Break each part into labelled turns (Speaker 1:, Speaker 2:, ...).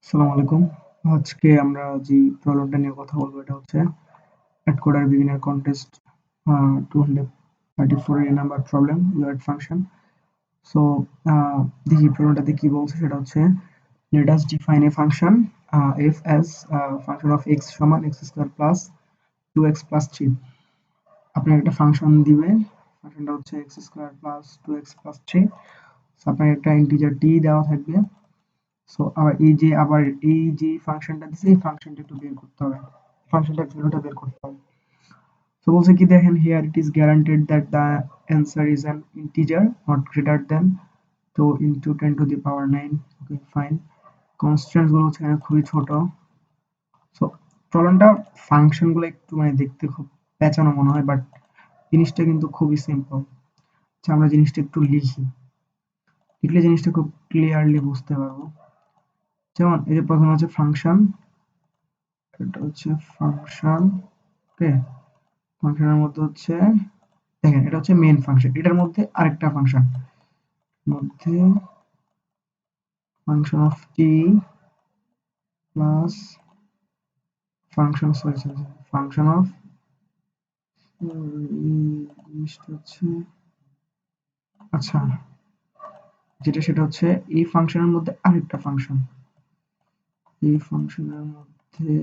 Speaker 1: আসসালামু আলাইকুম। আজকে আমরা যে প্রবলেমটা নিয়ে কথা বলবো এটা হচ্ছে Atcoder beginner contest 234 এ number problem UART function. So দেখি প্রবলেমটাতে কি বলছে সেটা হচ্ছে let us define a function f as function of x সমান x square plus 2x plus 3। আপনাকে একটা ফাংশন দিবে, ফাংশনটা হচ্ছে x square plus 2x plus 3। So আপনার একটা ইন্টিজার t দেওয়া থাকবে। সো এই যে ফাংশনটা দিছে এই ফাংশনটা একটু বের করতে হবে, ফাংশনটার ভ্যালুটা বের করতে হবে। সো বলছে কি দেখেন, here it is guaranteed that the answer is an integer not greater than 2 into 10 to the power 9. Okay fine, constants গুলো হচ্ছে এখানে খুবই ছোট। সো প্রবলেমটা ফাংশন গুলো একটু দেখতে খুব পেঁচানো মনে হয়, বাট জিনিসটা কিন্তু খুবই সিম্পল। আচ্ছা আমরা জিনিসটা একটু লিখি, লিখলে জিনিসটা খুব ক্লিয়ারলি বুঝতে পারবো। যেমন এই যে প্রথমে হচ্ছে ফাংশন, এটা হচ্ছে ফাংশন। ওকে, ফাংশনের মধ্যে হচ্ছে দেখেন এটা হচ্ছে মেইন ফাংশন, এটার মধ্যে আরেকটা ফাংশন মধ্যে function of T plus function function of জিনিসটা হচ্ছে আচ্ছা যেটা সেটা হচ্ছে এই ফাংশনের মধ্যে আরেকটা ফাংশন, এই ফাংশনের মধ্যে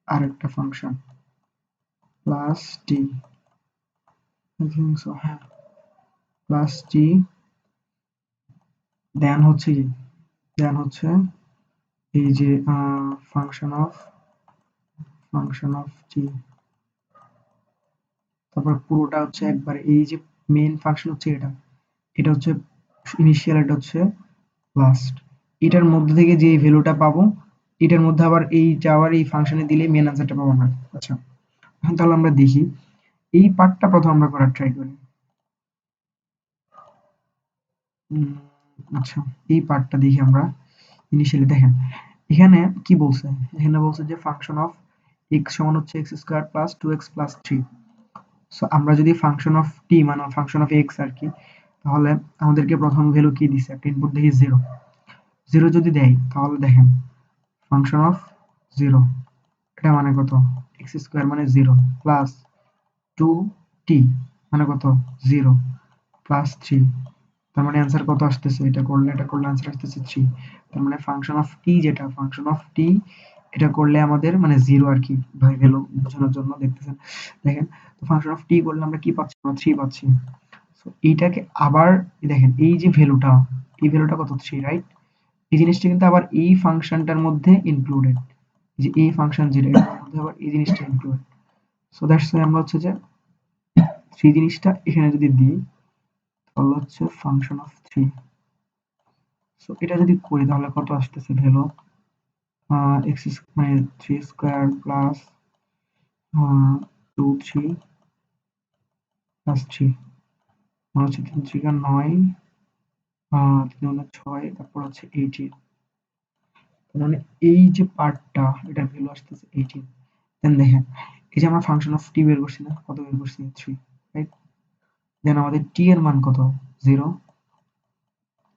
Speaker 1: আরেকটা function plus T, I think so, হ্যাঁ প্লাস টি। দেন হচ্ছে কি, দেন হচ্ছে এই যে ফাংশন অফ টি, তারপর পুরোটা হচ্ছে একবারে এই যে মেইন ফাংশন হচ্ছে এটা, এটা হচ্ছে ইনিশিয়াল, এটা হচ্ছে লাস্ট। এটার মধ্যে থেকে যে ভ্যালুটা পাবো এটার মধ্যে আবার এইটা আবার এই ফাংশনে দিলে মেইন আনসারটা পাবো আমরা। আচ্ছা এখন তাহলে আমরা দেখি এই পার্টটা প্রথম আমরা করার ট্রাই করি। আচ্ছা এই পার্টটা দেখি আমরা। ইনিশিয়ালি দেখেন এখানে কি বলছে, এখানে বলছে যে ফাংশন অফ এক্স সমান হচ্ছে x square plus 2x plus 3। So আমরা যদি ফাংশন অফ টি মানে ফাংশন অফ এক্স আর কি, তাহলে আমাদেরকে প্রথম ভ্যালু কি দিছে, একটা ইনপুট দেখি 0। 0 যদি দেয় তাহলে দেখেন ফাংশন অফ 0 এটা মানে কত, এক্স স্কোয়ার মানে 0 প্লাস 2t মানে কত 0 প্লাস 3, তার মানে অ্যান্সার কত আসতেছে, এটা করলে অ্যান্সার আসতেছে 3। তার মানে ফাংশন অফ টি যেটা ফাংশন অফ টি এটা করলে আমাদের মানে 0 আর কি, ভ্যালু বোঝানোর জন্য দেখতেছেন। দেখেন তো ফাংশন অফ টি করলে আমরা কি পাচ্ছি, আমরা 3 পাচ্ছি। সো এইটাকে আবার দেখেন এই যে ভ্যালুটা, এই ভ্যালুটা কত 3, রাইট? এই জিনিসটা কিন্তু আবার এই ফাংশনটার মধ্যে ইনক্লুডেড, যে এই ফাংশন যেটা এটার মধ্যে আবার এই জিনিসটা ইনক্লুডেড। সো দ্যাটস ওয়াই আমরা হচ্ছে যে 3 জিনিসটা এখানে যদি দিই তাহলে হচ্ছে ফাংশন অফ 3। সো এটা যদি করি তাহলে কত আসতেছে ভ্যালু, এক্স মানে 3 স্কয়ার প্লাস 2 3 প্লাস 3 মানে হচ্ছে 3 3 9, 3 6, তারপর হচ্ছে 18। মানে এই যে পার্টটা এটার ভ্যালু আসতেছে 18। দেন দেখেন এই যে আমরা ফাংশন অফ টি বের করছি না, কত বের করছি 3, রাইট? দেন আমাদের টি এর মান কত 0।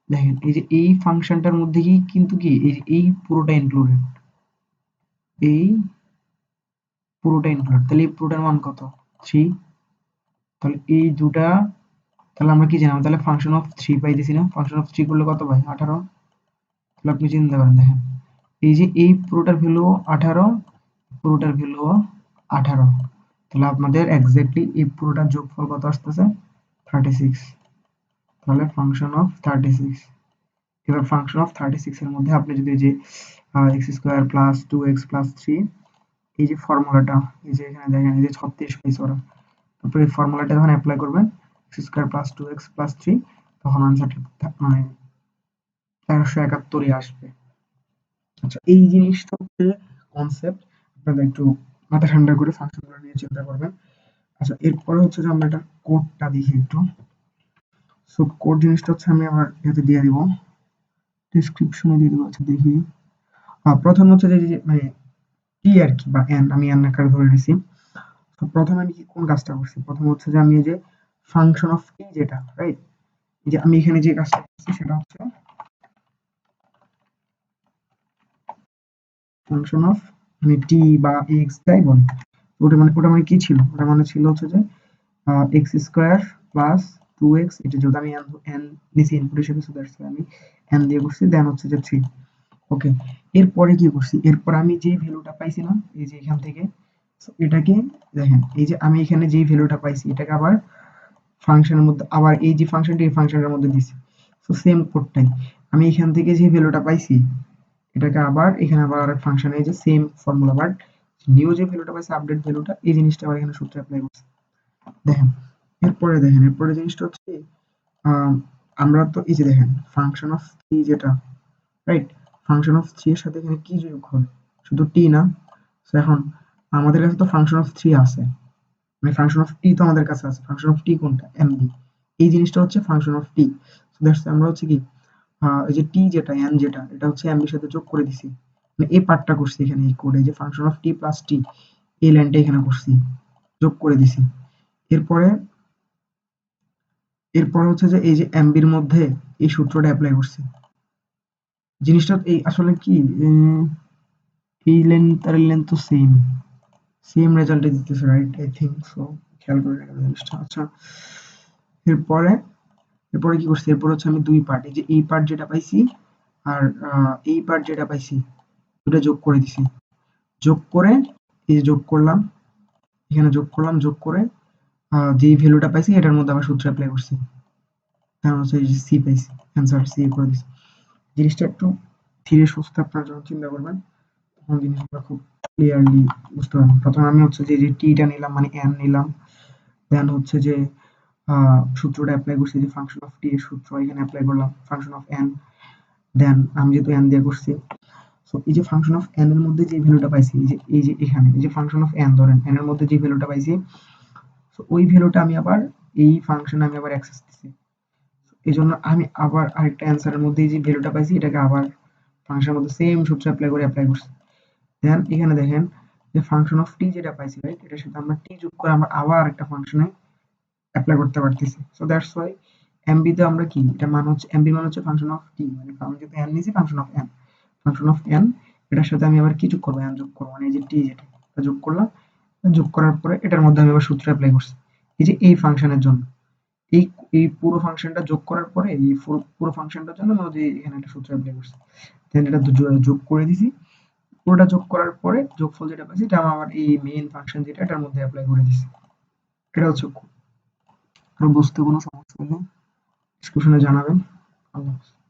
Speaker 1: দেখেন এই যে এই ফাংশনটার মধ্যে কি কিন্তু কি এই পুরোটা ইনক্লুডেড, এই পুরোটা ইনক্লুডেড, তাহলে এই পুরোটার মান কত 3। তাহলে এই দুটা, তাহলে আমরা কি জানলাম, তাহলে ফাংশন অফ 3 পাইতেছি না, ফাংশন অফ 3 করলে কত পাই 18। তাহলে আপনি চিন্তা করেন দেখেন এই যে এই পুরোটার ভ্যালু 18, পুরোটার ভ্যালু 18, তাহলে আপনাদের এক্স্যাক্টলি এই পুরোটার যোগফল কত আসতেছে 36। তাহলে ফাংশন অফ 36। এবার ফাংশন অফ 36 এর মধ্যে আপনি যদি এই যে x square plus 2x plus 3 এই যে ফর্মুলাটা, এই যে এখানে দেখেন এই যে 36 পাইছে ওরা, তারপরে এই ফর্মুলাটা যখন অ্যাপ্লাই করবেন x square plus 2x plus 3 তখন আনসারটা মানে 1371 আসবে। আচ্ছা এই জিনিসটা হচ্ছে কনসেপ্ট, আপনারা একটু মাথা ঠান্ডা করে ফাংশনগুলো নিয়ে চিন্তা করবেন। আচ্ছা এরপরে হচ্ছে যে আমরা এটা কোডটা দেখি একটু। সো কোড জিনিসটা হচ্ছে আমি আমার ইয়াতে দিয়ে দিব, ডেসক্রিপশনে দিয়ে দিব। আচ্ছা দেখি, প্রথম হচ্ছে যে মানে টি আর কি বা এন, আমি এন আকারে ধরে নিছি। তো প্রথমে আমি কি কোন কাজটা করছি, প্রথমে হচ্ছে যে আমি এই যে ফাংশন অফ টি যেটা, রাইট, যে আমি এখানে যে কাজটা করছি সেটা হচ্ছে ফাংশন অফ মানে টি বা এক্স যাই বলে, ওটা মানে কি ছিল, ওটা মানে ছিল হচ্ছে যে এক্স স্কোয়ার প্লাস 2x, এটা যেহেতু আমি n নিচে ইনপুট হিসেবে, সো দ্যাটস আমি n দিয়ে করছি, দেন হচ্ছে যে 3। ওকে, এরপরে কি করছি, এরপর আমি যেই ভ্যালুটা পাইছিলাম এই যে এখান থেকে, সো এটাকে দেখেন, এই যে আমি এখানে যেই ভ্যালুটা পাইছি এটাকে আবার ফাংশনের মধ্যে, আবার এই যে ফাংশনটি এই ফাংশনের মধ্যে দিছি, সো সেম কোডটাই আমি এখান থেকে যে ভ্যালুটা পাইছি এটাকে আবার এখানে আবার আরেক ফাংশনে, এই যে সেম ফর্মুলা, বাট নিউ যে ভ্যালুটা পাইছে আপডেট ভ্যালুটা, এই জিনিসটা আবার এখানে সূত্রে অ্যাপ্লাই করছি। দেখেন দেখেন এরপরে জিনিসটা হচ্ছে আহ, আমরা তো এই যে দেখেন ফাংশন অফ থ্রি যেটা, রাইট, ফাংশন অফ থ্রি এর সাথে এখানে কি যোগ হবে, শুধু টি না। তো এখন আমাদের কাছে তো ফাংশন অফ থ্রি আছে, মানে ফাংশন অফ টি তো আমাদের কাছে আছে, ফাংশন অফ টি কোনটা, এমবি, এই জিনিসটা হচ্ছে function of T. So that's আমরা হচ্ছে কি এই যে টি যেটা এন যেটা এটা হচ্ছে এমবির সাথে যোগ করে দিছি, মানে এই পার্টটা করছি এখানে এই কোডে, যে ফাংশন অফ টি প্লাস টি, এই লাইনটা এখানে করছি, যোগ করে দিছি। এরপরে এরপরে হচ্ছে যে এই যে এমবির মধ্যে এই সূত্রটা অ্যাপ্লাই করছি, জিনিসটা এই আসলে কি এই লেন তার লেন তো সেম সেম রেজাল্টে দিতেছে, রাইট, আই থিঙ্ক সো, খেয়াল করে রাখবেন জিনিসটা। আচ্ছা, এরপরে এরপরে কি করছি, এরপর হচ্ছে আমি দুই পার্ট, এই যে এই পার্ট যেটা পাইছি আর এই পার্ট যেটা পাইছি দুটো যোগ করে দিছি, যোগ করে এই যে যোগ করলাম, এখানে যোগ করলাম, যোগ করে যে ভ্যালুটা পাইছি এটার মধ্যে আবার সূত্র অ্যাপ্লাই করছি, তার হচ্ছে এই যে সি পাইছি, অ্যান্সার সি করে দিছি। জিনিসটা একটু ধীরে সুস্থে আপনারা যখন চিন্তা করবেন তখন জিনিসগুলো খুব ক্লিয়ারলি বুঝতে পারবেন। প্রথমে আমি হচ্ছে যে টিটা নিলাম মানে এন নিলাম, দেন হচ্ছে যে সূত্রটা অ্যাপ্লাই করছি, যে ফাংশন অফ টি এর সূত্র এখানে অ্যাপ্লাই করলাম, ফাংশন অফ এন, দেন আমি যেহেতু এন দিয়ে করছি, সো এই যে ফাংশন অফ এন এর মধ্যে যে ভ্যালুটা পাইছি, এই যে এখানে এই যে ফাংশন অফ এন ধরেন এন এর মধ্যে যে ভ্যালুটা পাইছি, সো ওই ভ্যালুটা আমি আবার এই ফাংশনে আমি আবার অ্যাক্সেস দিছি, এই জন্য আমি আবার আরেকটা অ্যান্সারের মধ্যে যে ভ্যালুটা পাইছি এটাকে আবার ফাংশনের মধ্যে সেম সূত্র অ্যাপ্লাই করছি। দেন এখানে দেখেন যে ফাংশন অফ টি যেটা পাইছি, রাইট, এটার সাথে আমরা টি যোগ করে আমরা আবার একটা ফাংশনে অ্যাপ্লাই করতে পারতেছি। সো দ্যাটস ওয়াই এমবি তে আমরা কি, এটা মান হচ্ছে এমবি মান হচ্ছে ফাংশন অফ টি, মানে আমি যেহেতু এন নিয়েছি function of N, function of N, এটার সাথে আমি আবার কি যোগ করবো, এন যোগ করবো, মানে এই যে টি যেটা এটা যোগ করলাম, যোগ করার পরে এটার মধ্যে আমি আবার সূত্র অ্যাপ্লাই করছি, এই যে এই ফাংশনের জন্য, এই এই পুরো ফাংশনটা যোগ করার পরে এই পুরো ফাংশনটার জন্য আমি যে এখানে একটা সূত্র অ্যাপ্লাই করছি, দেন এটা যোগ করে দিছি, পুরোটা যোগ করার পরে যোগফল যেটা পাইছি এটা আমার এই মেইন ফাংশন যেটা এটার মধ্যে অ্যাপ্লাই করে দিছি। এটা হচ্ছে, আর বুঝতে কোনো সমস্যা হলে ডিসকাশনে জানাবেন। আল্লাহ হাফেজ।